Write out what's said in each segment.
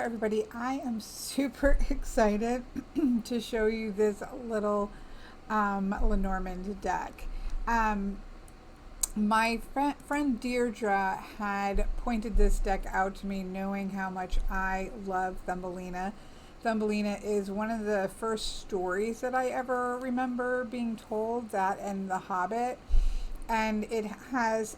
there, everybody. I am super excited to show you this little Lenormand deck. Um, my friend Deirdre had pointed this deck out to me, knowing how much I love Thumbelina. Thumbelina is one of the first stories that I ever remember being told, that and The Hobbit. And it has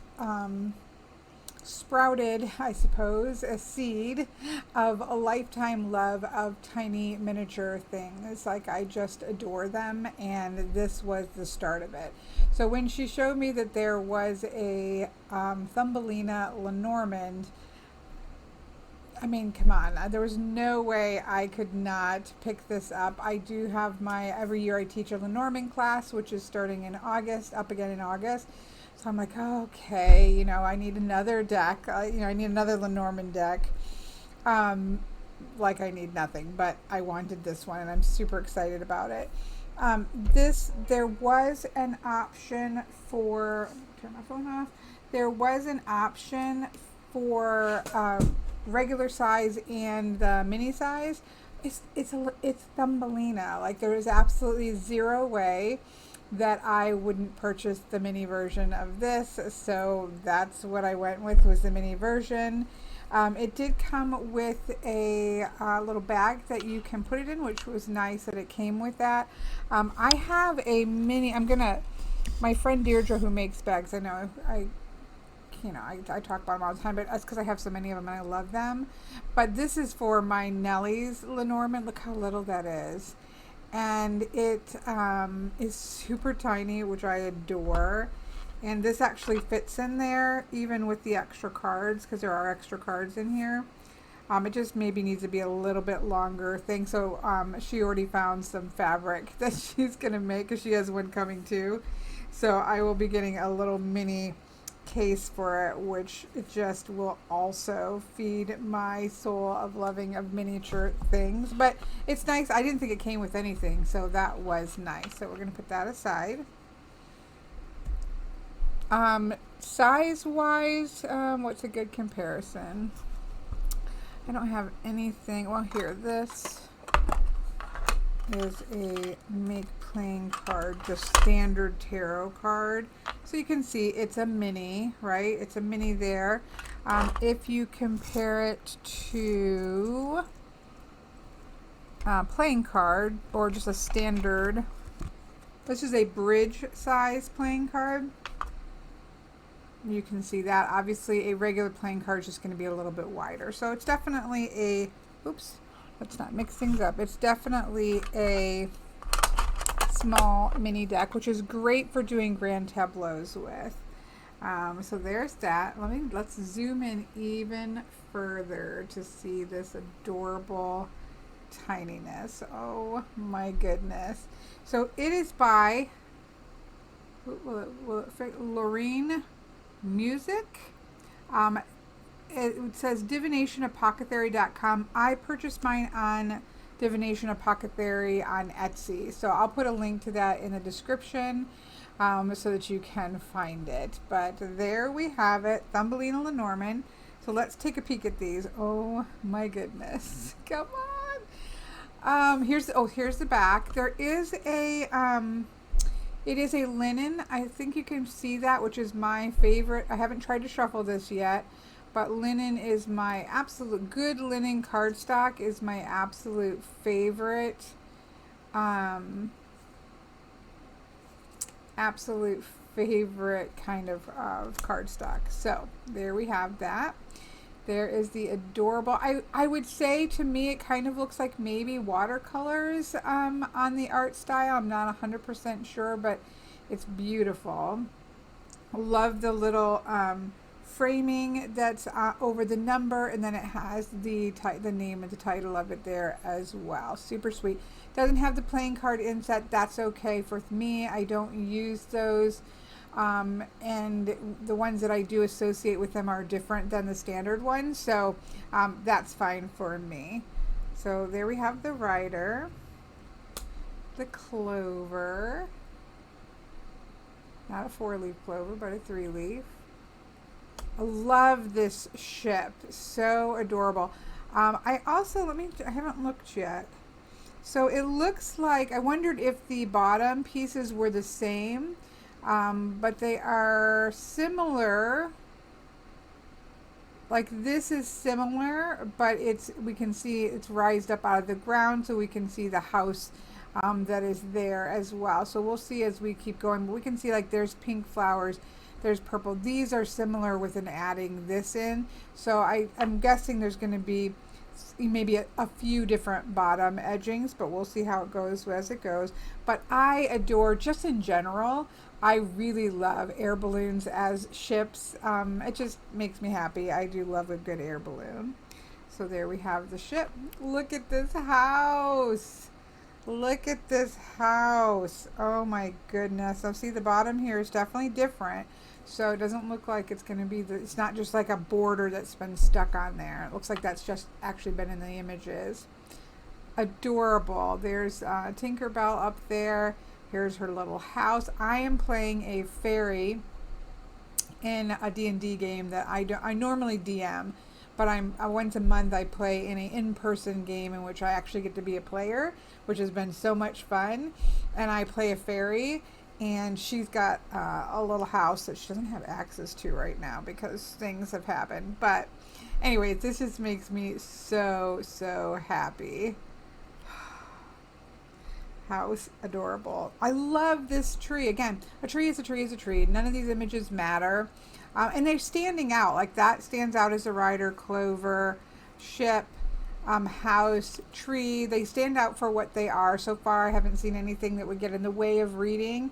sprouted, I suppose, a seed of a lifetime love of tiny miniature things. Like, I just adore them, and this was the start of it. So when she showed me that there was a Thumbelina Lenormand, I mean, come on, there was no way I could not pick this up. I do have every year I teach a Lenormand class, which is starting in August, up again in August. So I'm like, okay, I need another deck. I need another Lenormand deck. Like, I need nothing, but I wanted this one, and I'm super excited about it. There was an option for, turn my phone off. There was an option for regular size and the mini size. It's Thumbelina. Like, there is absolutely zero way that I wouldn't purchase the mini version of this, so that's what I went with, was the mini version. It did come with a little bag that you can put it in, which was nice that it came with that. I have a mini, my friend Deirdre, who makes bags, I know I talk about them all the time, but that's because I have so many of them and I love them. But this is for my Nellie's Lenormand. Look how little that is. And it is super tiny, which I adore. And this actually fits in there, even with the extra cards, because there are extra cards in here. It just maybe needs to be a little bit longer thing. So she already found some fabric that she's going to make, because she has one coming too. So I will be getting a little mini case for it, which just will also feed my soul of loving of miniature things. But it's nice. I didn't think it came with anything, so that was nice. So we're going to put that aside. Size wise, what's a good comparison? I don't have anything. Well, here, this is a make playing card, just standard tarot card. So you can see it's a mini, right? It's a mini there. If you compare it to playing card, or just a standard, this is a bridge size playing card. You can see that. Obviously, a regular playing card is just going to be a little bit wider. So it's definitely a, oops, let's not mix things up. It's definitely a small mini deck, which is great for doing grand tableaus with. So there's that. Let's zoom in even further to see this adorable tininess. Oh my goodness. So it is by Lorraine Music. It says divinationapothecary.com. I purchased mine on Divination Apothecary on Etsy, so I'll put a link to that in the description so that you can find it. But there we have it, Thumbelina Lenormand. So let's take a peek at these. Oh my goodness, come on. Here's the back. There is a it is a linen. I think you can see that, which is my favorite. I haven't tried to shuffle this yet, but linen is my absolute, good linen cardstock is my absolute favorite. Absolute favorite kind of cardstock. So there we have that. There is the adorable, I would say, to me it kind of looks like maybe watercolors on the art style. I'm not 100% sure, but it's beautiful. Love the little framing that's over the number, and then it has the name and the title of it there as well. Super sweet. Doesn't have the playing card inset. That's okay for me. I don't use those. And the ones that I do associate with them are different than the standard ones, so that's fine for me. So there we have the rider, the clover, not a 4-leaf clover, but a 3-leaf. I love this ship, so adorable. I also, I haven't looked yet. So it looks like, I wondered if the bottom pieces were the same, but they are similar. Like this is similar, but we can see it's rised up out of the ground, so we can see the house that is there as well. So we'll see as we keep going, but we can see like there's pink flowers, there's purple. These are similar with an adding this in. So I'm guessing there's going to be maybe a few different bottom edgings, but we'll see how it goes as it goes. But I adore, just in general, I really love air balloons as ships. It just makes me happy. I do love a good air balloon. So there we have the ship. Look at this house. Look at this house. Oh my goodness. So see, the bottom here is definitely different. So it doesn't look like it's going to be, it's not just like a border that's been stuck on there. It looks like that's just actually been in the images. Adorable. There's Tinkerbell up there. Here's her little house. I am playing a fairy in a D&D game that I normally DM, but once a month I play in an in-person game in which I actually get to be a player, which has been so much fun. And I play a fairy, and she's got a little house that she doesn't have access to right now because things have happened. But anyway, this just makes me so happy. House, adorable. I love this tree. Again, a tree is a tree is a tree. None of these images matter. And they're standing out. Like that stands out as a rider, clover, ship, house, tree. They stand out for what they are. So far, I haven't seen anything that would get in the way of reading.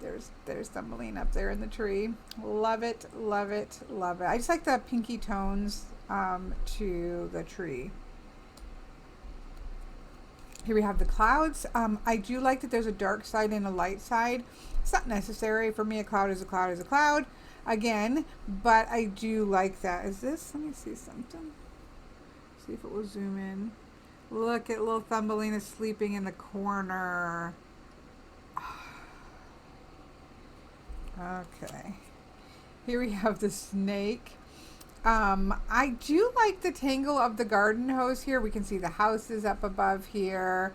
There's Thumbelina up there in the tree. Love it, love it, love it. I just like the pinky tones to the tree. Here we have the clouds. I do like that there's a dark side and a light side. It's not necessary. For me, a cloud is a cloud is a cloud. Again, but I do like that. Is this, let me see something. See if it will zoom in. Look at little Thumbelina sleeping in the corner. Okay. Here we have the snake. I do like the tangle of the garden hose here. We can see the houses up above here.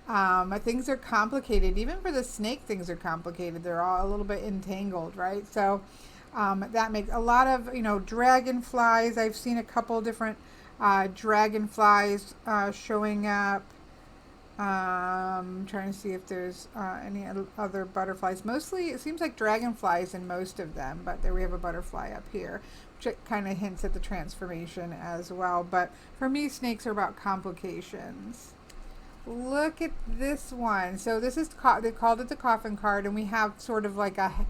Things are complicated. Even for the snake, things are complicated. They're all a little bit entangled, right? So that makes a lot of, dragonflies. I've seen a couple different dragonflies showing up. Trying to see if there's any other butterflies. Mostly, it seems like dragonflies in most of them, but there we have a butterfly up here, which kind of hints at the transformation as well. But for me, snakes are about complications. Look at this one. So this is, they called it the coffin card, and we have sort of like a,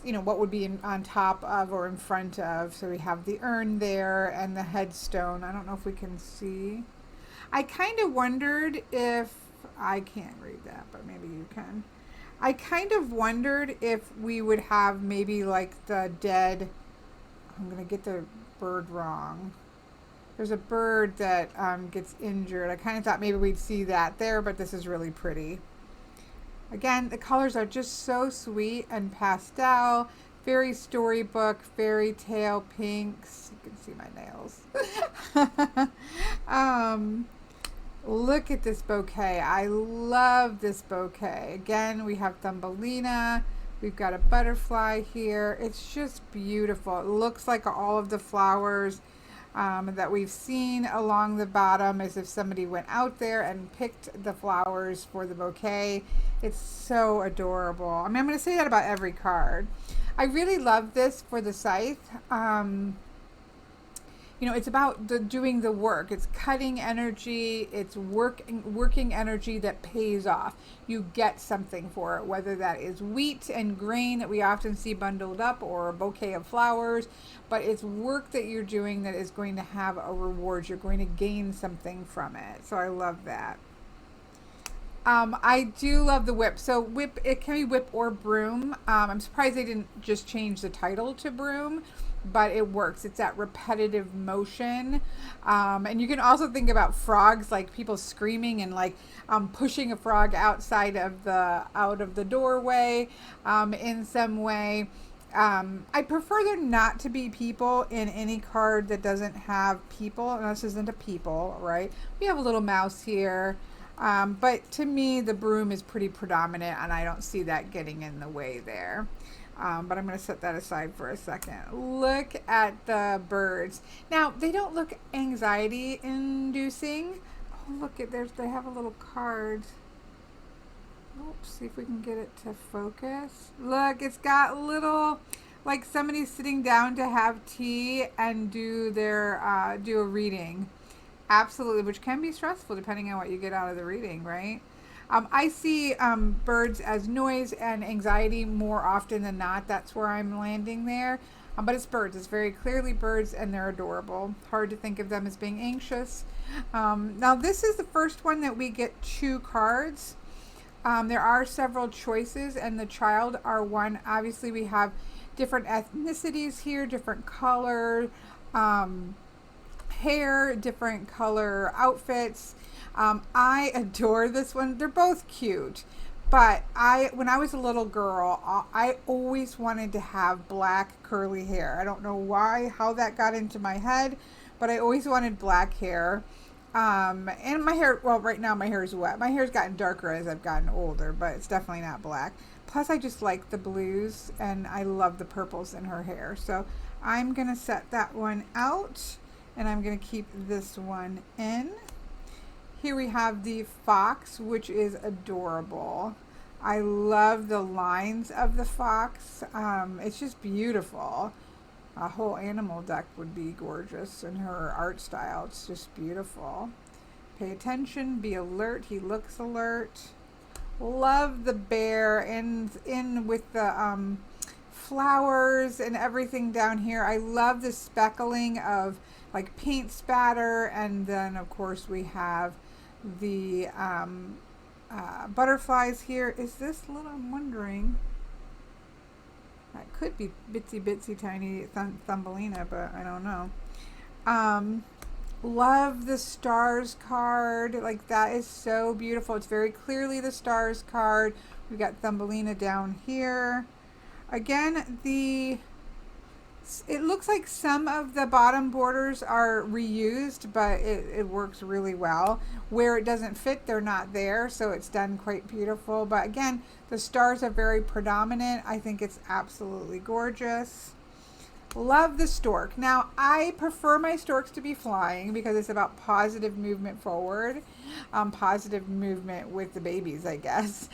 what would be on top of or in front of. So we have the urn there and the headstone. I don't know if we can see. I kind of wondered if, I can't read that, but maybe you can. I kind of wondered if we would have maybe like the dead, I'm going to get the bird wrong. There's a bird that gets injured. I kind of thought maybe we'd see that there, but this is really pretty. Again, the colors are just so sweet and pastel. Very storybook, fairy tale pinks. You can see my nails. Look at this bouquet. I love this bouquet. Again, we have Thumbelina. We've got a butterfly here. It's just beautiful. It looks like all of the flowers that we've seen along the bottom, as if somebody went out there and picked the flowers for the bouquet. It's so adorable. I mean, I'm going to say that about every card. I really love this for the scythe. It's about doing the work. It's cutting energy. It's working energy that pays off. You get something for it, whether that is wheat and grain that we often see bundled up, or a bouquet of flowers. But it's work that you're doing that is going to have a reward. You're going to gain something from it. So I love that. I do love the whip. So whip, it can be whip or broom. I'm surprised they didn't just change the title to broom, but it works. It's that repetitive motion. And you can also think about frogs, like people screaming and like pushing a frog outside of the doorway in some way. I prefer there not to be people in any card that doesn't have people, and this isn't a people, right? We have a little mouse here, but to me, the broom is pretty predominant, and I don't see that getting in the way there. But I'm going to set that aside for a second. Look at the birds. Now, they don't look anxiety inducing. Oh, look at they have a little card. Oops, see if we can get it to focus. Look, it's got little, like somebody's sitting down to have tea and do a reading. Absolutely, which can be stressful depending on what you get out of the reading, right? I see birds as noise and anxiety more often than not. That's where I'm landing there. But it's birds. It's very clearly birds, and they're adorable. Hard to think of them as being anxious. Now, this is the first one that we get 2 cards. There are several choices, and the child are one. Obviously, we have different ethnicities here, different color hair, different color outfits. I adore this one. They're both cute, but when I was a little girl, I always wanted to have black curly hair. I don't know why, how that got into my head, but I always wanted black hair. And my hair, well, right now my hair is wet. My hair's gotten darker as I've gotten older, but it's definitely not black. Plus, I just like the blues, and I love the purples in her hair. So I'm going to set that one out, and I'm going to keep this one in. Here we have the fox, which is adorable. I love the lines of the fox. It's just beautiful. A whole animal deck would be gorgeous in her art style. It's just beautiful. Pay attention, be alert. He looks alert. Love the bear and in with the flowers and everything down here. I love the speckling of like paint spatter, and then of course we have the butterflies here. Is this little, I'm wondering, that could be bitsy tiny Thumbelina, but I don't know. Love the stars card. Like, that is so beautiful. It's very clearly the stars card. We've got Thumbelina down here. Again, it looks like some of the bottom borders are reused, but it works really well. Where it doesn't fit, they're not there, so it's done quite beautiful. But again, the stars are very predominant. I think it's absolutely gorgeous. Love the stork. Now, I prefer my storks to be flying because it's about positive movement forward, positive movement with the babies, I guess,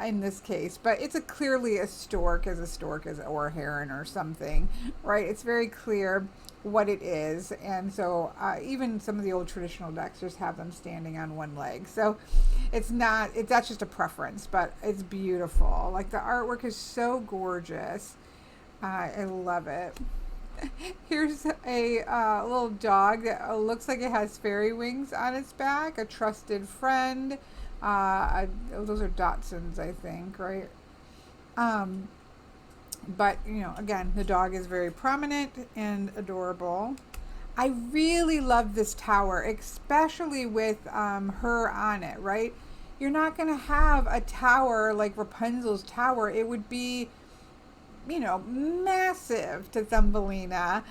in this case. But it's clearly a stork or a heron or something, right? It's very clear what it is. And so even some of the old traditional decks just have them standing on one leg. So that's just a preference, but it's beautiful. Like, the artwork is so gorgeous. I love it. Here's a little dog that looks like it has fairy wings on its back. A trusted friend. Those are Dachshunds, I think, right? But, again, the dog is very prominent and adorable. I really love this tower, especially with her on it, right? You're not going to have a tower like Rapunzel's tower. It would be massive to Thumbelina,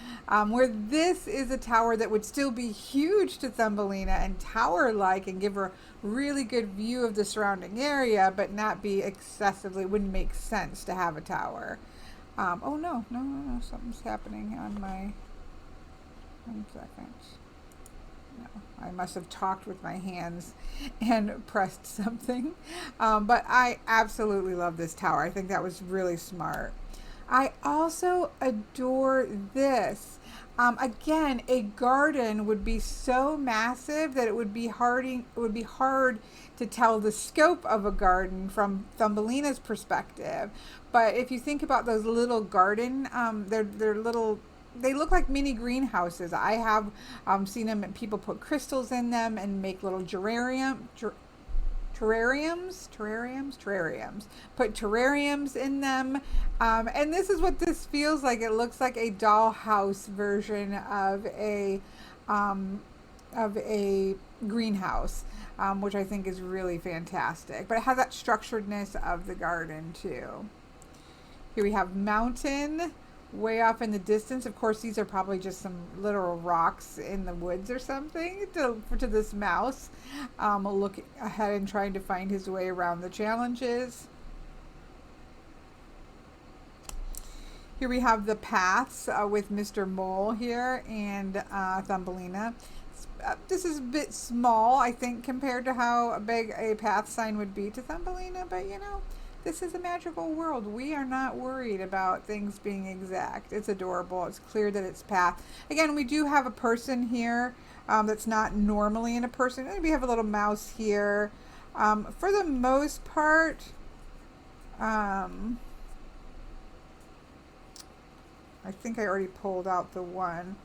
where this is a tower that would still be huge to Thumbelina and tower-like and give her a really good view of the surrounding area, but not be excessively, wouldn't make sense to have a tower. Oh, no, something's happening on my, 1 second. No, I must have talked with my hands and pressed something. But I absolutely love this tower. I think that was really smart. I also adore this. Again, a garden would be so massive that it would be hard to tell the scope of a garden from Thumbelina's perspective. But if you think about those little garden, they're little. They look like mini greenhouses. I have seen them, and people put crystals in them and make little terrariums. Put terrariums in them. And this is what this feels like. It looks like a dollhouse version of a greenhouse, which I think is really fantastic. But it has that structuredness of the garden too. Here we have mountain way off in the distance. Of course, these are probably just some literal rocks in the woods or something to this mouse. Look ahead and trying to find his way around the challenges. Here we have the paths with Mr. Mole here and Thumbelina. This is a bit small, I think, compared to how big a path sign would be to Thumbelina, but you know, this is a magical world. We are not worried about things being exact. It's adorable. It's clear that it's path. Again, we do have a person here that's not normally in a person. And we have a little mouse here. For the most part, I think I already pulled out the one.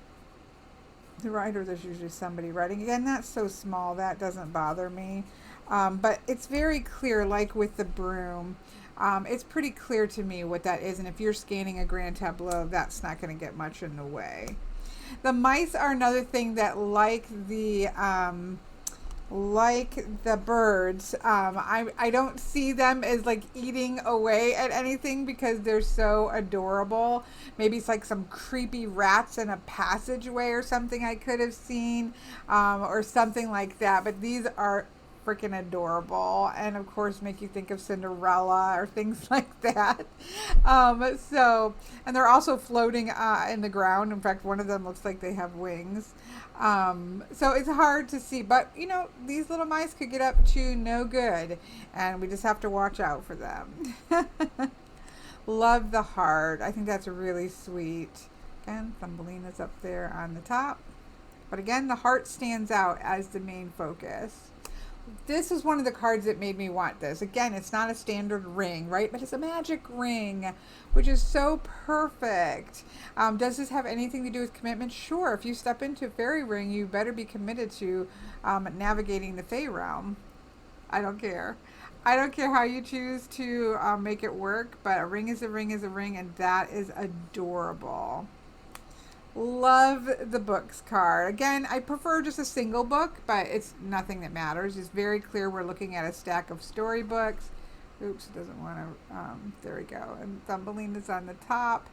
The writer, there's usually somebody writing. Again, that's so small, that doesn't bother me. But it's very clear, like with the broom. It's pretty clear to me what that is, and if you're scanning a grand tableau, that's not going to get much in the way. The mice are another thing that, like the birds, I don't see them as like eating away at anything because they're so adorable. Maybe it's like some creepy rats in a passageway or something I could have seen, or something like that. But these are freaking adorable, and of course make you think of Cinderella or things like that. And they're also floating in the ground. In fact, one of them looks like they have wings. So it's hard to see, but you know, these little mice could get up to no good, and we just have to watch out for them. Love the heart. I think that's really sweet. Again, Thumbelina's up there on the top, but again, the heart stands out as the main focus. This was one of the cards that made me want this. Again, it's not a standard ring, right? But it's a magic ring, which is so perfect. Does this have anything to do with commitment? Sure. If you step into a fairy ring, you better be committed to navigating the Fey realm. I don't care. I don't care how you choose to make it work, but a ring is a ring is a ring, and that is adorable. Love the books card. Again, I prefer just a single book, but it's nothing that matters. It's very clear we're looking at a stack of storybooks. Oops, it doesn't want to, there we go. And Thumbelina's on the top.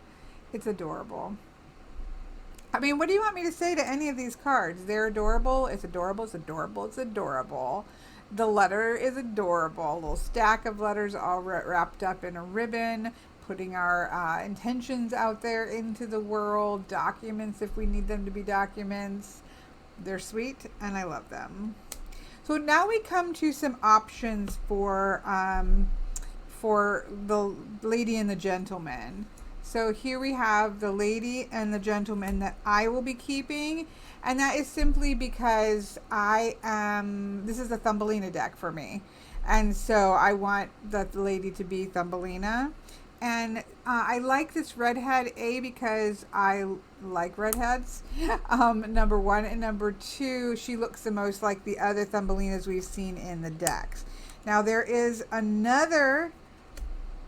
It's adorable. I mean, what do you want me to say to any of these cards? They're adorable. It's adorable. It's adorable. It's adorable. The letter is adorable. A little stack of letters all wrapped up in a ribbon. Putting our intentions out there into the world, documents if we need them to be documents. They're sweet and I love them. So now we come to some options for the lady and the gentleman. So here we have the lady and the gentleman that I will be keeping, and that is simply because this is a Thumbelina deck for me, and so I want the lady to be Thumbelina. And I like this redhead, because I like redheads, number one. And number two, she looks the most like the other Thumbelinas we've seen in the decks. Now, there is another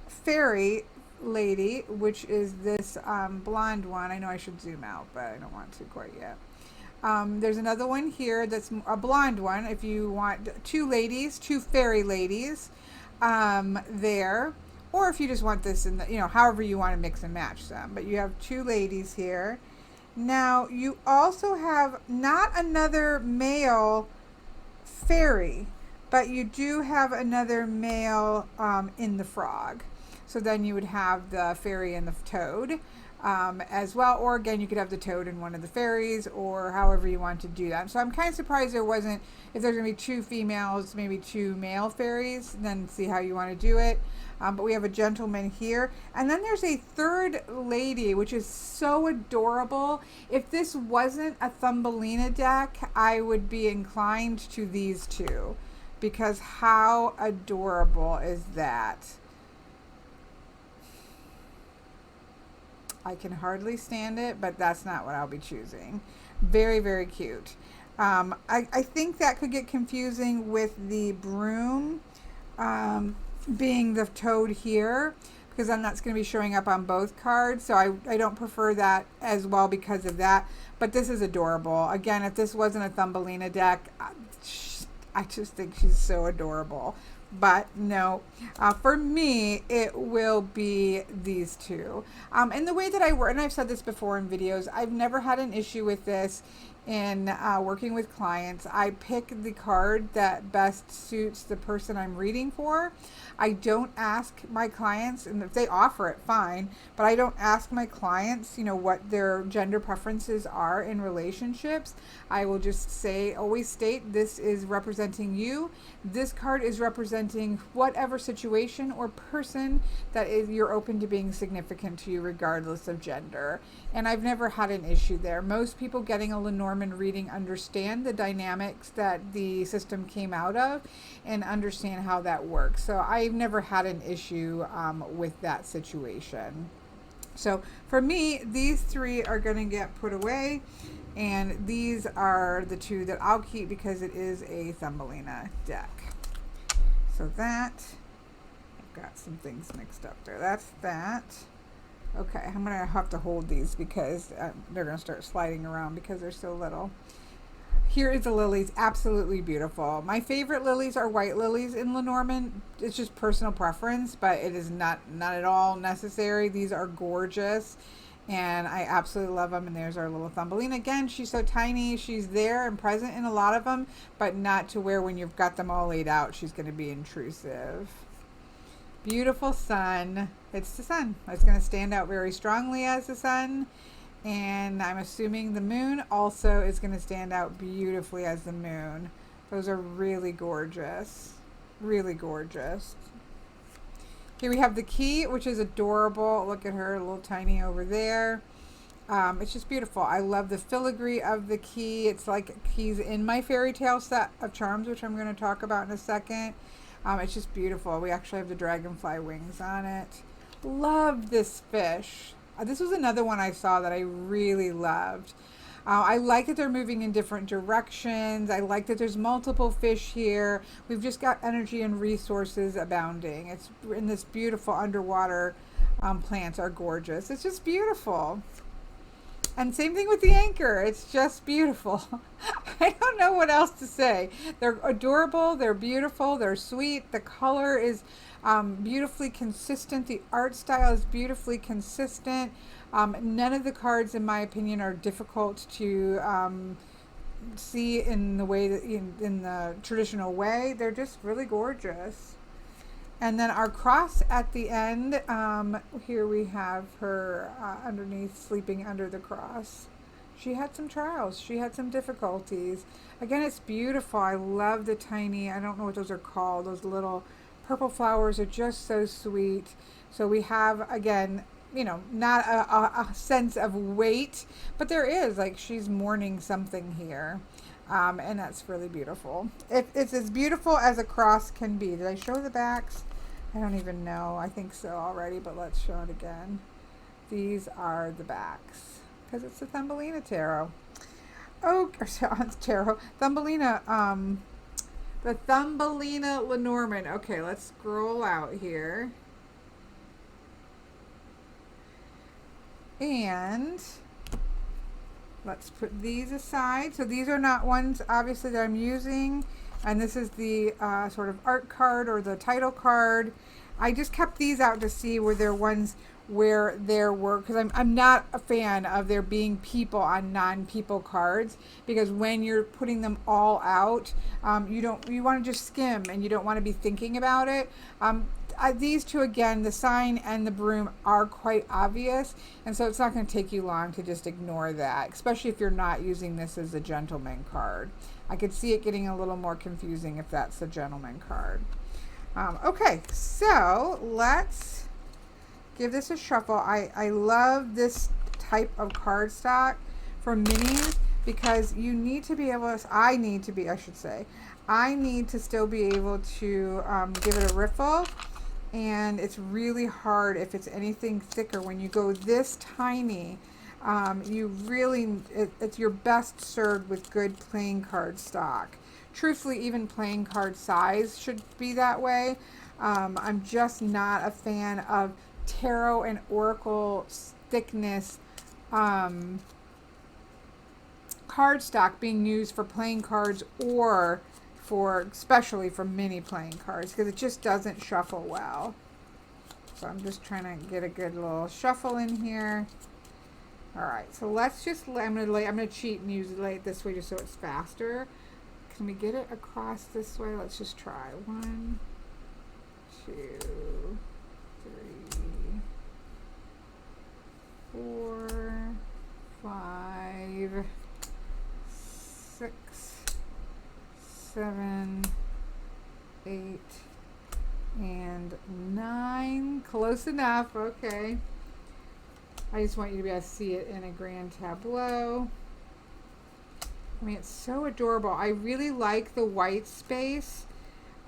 fairy lady, which is this blonde one. I know I should zoom out, but I don't want to quite yet. There's another one here that's a blonde one. If you want two ladies, two fairy ladies there. Or if you just want this in the, however you want to mix and match them. But you have two ladies here. Now, you also have not another male fairy, but you do have another male in the frog. So then you would have the fairy and the toad as well. Or again, you could have the toad and one of the fairies, or however you want to do that. So I'm kind of surprised there wasn't, if there's going to be two females, maybe two male fairies, then see how you want to do it. But we have a gentleman here. And then there's a third lady, which is so adorable. If this wasn't a Thumbelina deck, I would be inclined to these two. Because how adorable is that? I can hardly stand it, but that's not what I'll be choosing. Very, very cute. I think that could get confusing with the broom. Being the toad here, because then that's going to be showing up on both cards, so I don't prefer that as well because of that. But this is adorable. Again, if this wasn't a Thumbelina deck, I just think she's so adorable. but no, for me, it will be these two. And the way that I work, and I've said this before in videos, I've never had an issue with this in working with clients. I pick the card that best suits the person I'm reading for. I don't ask my clients, and if they offer it, fine, but I don't ask my clients, what their gender preferences are in relationships. I will just say, always state, this is representing you. This card is representing whatever situation or person that is you're open to being significant to you, regardless of gender. And I've never had an issue there. Most people getting a Lenormand reading understand the dynamics that the system came out of and understand how that works. So I've never had an issue with that situation. So for me, these three are going to get put away, and these are the two that I'll keep because it is a Thumbelina deck. So that, I've got some things mixed up there. That's that. Okay, I'm going to have to hold these because they're going to start sliding around because they're so little. Here is the lilies, absolutely beautiful. My favorite lilies are white lilies in Lenormand. It's just personal preference, but it is not at all necessary. These are gorgeous, and I absolutely love them. And there's our little Thumbelina. Again, she's so tiny. She's there and present in a lot of them, but not to where when you've got them all laid out, she's going to be intrusive. Beautiful sun. It's the sun. It's going to stand out very strongly as the sun. And I'm assuming the moon also is going to stand out beautifully as the moon. Those are really gorgeous. Really gorgeous. Here we have the key, which is adorable. Look at her, a little tiny over there. It's just beautiful. I love the filigree of the key. It's like keys in my fairy tale set of charms, which I'm going to talk about in a second. It's just beautiful. We actually have the dragonfly wings on it. Love this fish. This was another one I saw that I really loved. I like that they're moving in different directions. I like that there's multiple fish here. We've just got energy and resources abounding. It's in this beautiful underwater plants are gorgeous. It's just beautiful. And same thing with the anchor. It's just beautiful. I don't know what else to say. They're adorable. They're beautiful. They're sweet. The color is beautifully consistent. The art style is beautifully consistent. None of the cards, in my opinion, are difficult to see in the way that in the traditional way. They're just really gorgeous. And then our cross at the end, here we have her underneath, sleeping under the cross. She had some trials. She had some difficulties. Again, it's beautiful. I love the tiny, I don't know what those are called, those little purple flowers are just so sweet. So we have, again, not a sense of weight, but there is, like, she's mourning something here. And that's really beautiful. It's as beautiful as a cross can be. Did I show the backs? I don't even know. I think so already, but let's show it again. These are the backs because it's the Thumbelina tarot. Oh, it's tarot. Thumbelina, the Thumbelina Lenormand. Okay, let's scroll out here. And let's put these aside. So these are not ones, obviously, that I'm using. And this is the sort of art card or the title card. I just kept these out to see were there ones where there were, because I'm not a fan of there being people on non-people cards, because when you're putting them all out, you want to just skim and you don't want to be thinking about it. These two, again, the sign and the broom, are quite obvious, and so it's not going to take you long to just ignore that, especially if you're not using this as a gentleman card. I could see it getting a little more confusing if that's the gentleman card. Okay, so let's give this a shuffle. I love this type of cardstock for minis because you need to be able to, I need to still be able to give it a riffle. And it's really hard if it's anything thicker. When you go this tiny, it's your best served with good playing card stock. Truthfully, even playing card size should be that way. I'm just not a fan of tarot and oracle thickness cardstock being used for playing cards or especially for mini playing cards, because it just doesn't shuffle well. So I'm just trying to get a good little shuffle in here. All right, so let's just I'm gonna cheat and lay it this way just so it's faster. Can we get it across this way? Let's just try. 1, 2, 3, 4, 5, 6, 7, 8, and 9. Close enough. Okay. I just want you to be able to see it in a grand tableau. I mean, it's so adorable. I really like the white space.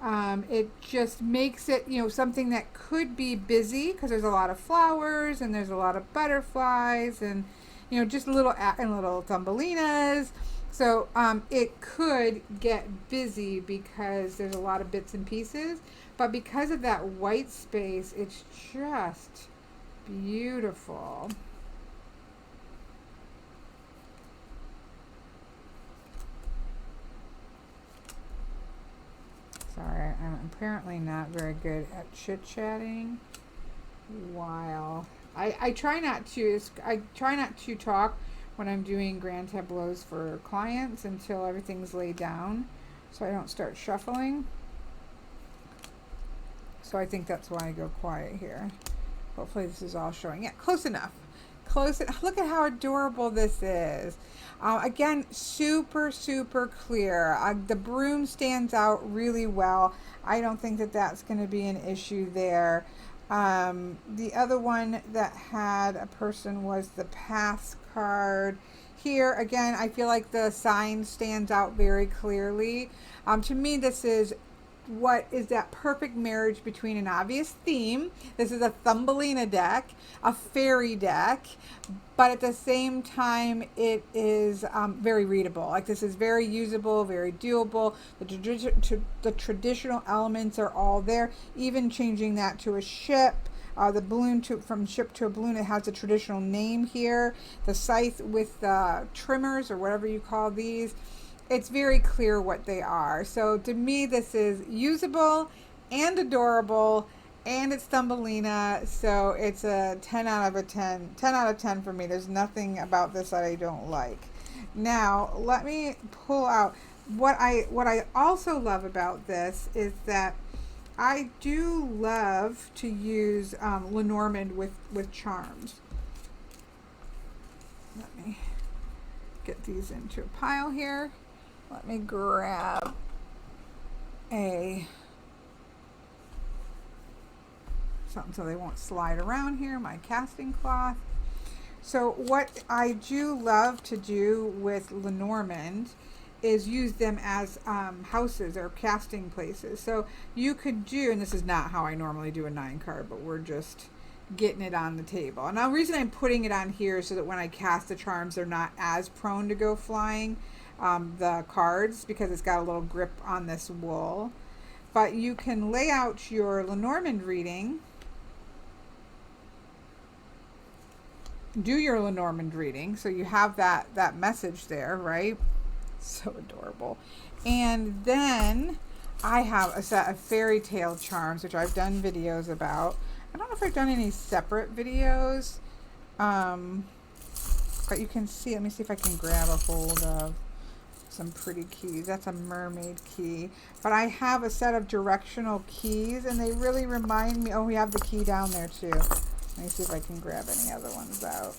It just makes it, something that could be busy because there's a lot of flowers and there's a lot of butterflies and, just little Thumbelinas. So it could get busy because there's a lot of bits and pieces. But because of that white space, it's just beautiful. Sorry, I'm apparently not very good at chit-chatting while I try not to talk when I'm doing grand tableaus for clients until everything's laid down, so I don't start shuffling. So I think that's why I go quiet here. Hopefully this is all showing. Yeah, close enough. Look at how adorable this is. Again, super, super clear. The broom stands out really well. I don't think that that's going to be an issue there. The other one that had a person was the pass card. Here, again, I feel like the sign stands out very clearly. To me, this is what is that perfect marriage between an obvious theme. This is a Thumbelina deck, a fairy deck, but at the same time it is very readable. Like, this is very usable, very doable. The traditional elements are all there. Even changing that to a ship, the balloon from ship to a balloon, it has a traditional name here. The scythe with the trimmers, or whatever you call these, it's very clear what they are. So to me, this is usable and adorable, and it's Thumbelina, so it's a 10 out of 10 for me. There's nothing about this that I don't like. Now, let me pull out what I also love about this is that I do love to use Lenormand with charms. Let me get these into a pile here. Let me grab something so they won't slide around here, my casting cloth. So what I do love to do with Lenormand is use them as houses or casting places. So you could do, and this is not how I normally do a 9 card, but we're just getting it on the table. And the reason I'm putting it on here is so that when I cast the charms, they're not as prone to go flying. The cards, because it's got a little grip on this wool. But you can lay out your Lenormand reading, do your Lenormand reading, so you have that message there, right? So adorable. And then I have a set of fairy tale charms, which I've done videos about. I don't know if I've done any separate videos, but you can see, let me see if I can grab a hold of some pretty keys. That's a mermaid key. But I have a set of directional keys, and they really remind me. Oh, we have the key down there too. Let me see if I can grab any other ones out.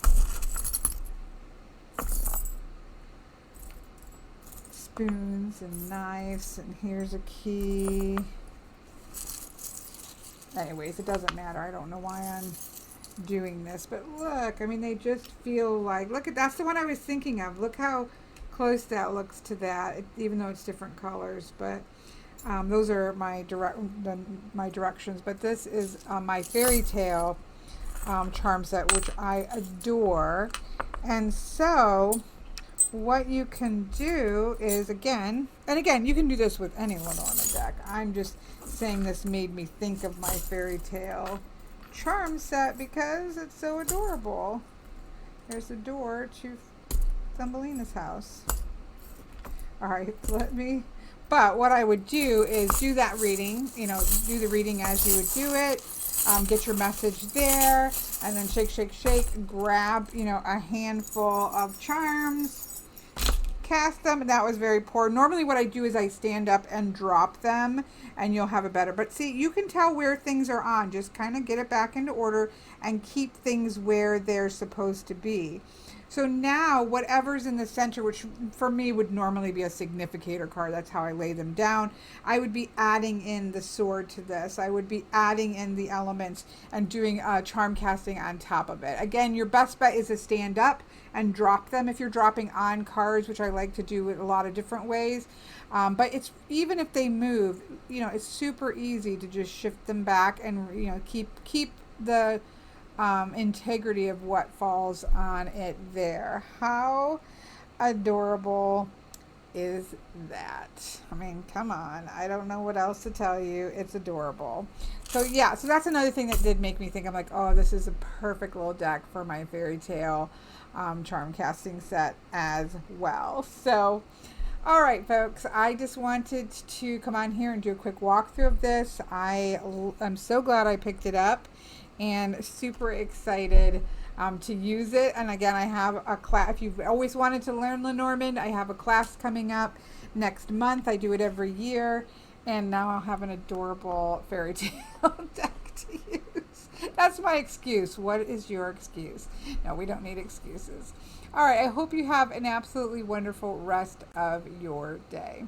Spoons and knives, and here's a key. Anyways, it doesn't matter. I don't know why I'm doing this, but look, I mean, they just feel like, that's the one I was thinking of. Look how close that looks to that, even though it's different colors. But those are my directions. But this is my fairy tale charm set, which I adore. And so what you can do is, again, you can do this with any Lenormand deck. I'm just saying this made me think of my fairy tale charm set because it's so adorable. There's the door to Thumbelina's house. All right, let me But what I would do is do that reading, you know, do the reading as you would do it. Get your message there, and then shake, shake, shake, grab, you know, a handful of charms, cast them, and that was very poor. Normally what I do is I stand up and drop them, and you'll have a better, but see, you can tell where things are on. Just kind of get it back into order and keep things where they're supposed to be. So now whatever's in the center, which for me would normally be a significator card, that's how I lay them down, I would be adding in the sword to this. I would be adding in the elements and doing charm casting on top of it. Again, your best bet is to stand up and drop them if you're dropping on cards, which I like to do in a lot of different ways. But it's, even if they move, you know, it's super easy to just shift them back and, you know, keep the integrity of what falls on it there. How adorable is that? I mean, come on. I don't know what else to tell you. It's adorable. So yeah, so that's another thing that did make me think, I'm like, oh, this is a perfect little deck for my fairy tale charm casting set as well. So all right, folks, I just wanted to come on here and do a quick walkthrough of this. I'm so glad I picked it up and super excited to use it. And again, I have a class. If you've always wanted to learn Lenormand, I have a class coming up next month. I do it every year. And now I'll have an adorable fairy tale deck to use. That's my excuse. What is your excuse? No, we don't need excuses. All right, I hope you have an absolutely wonderful rest of your day.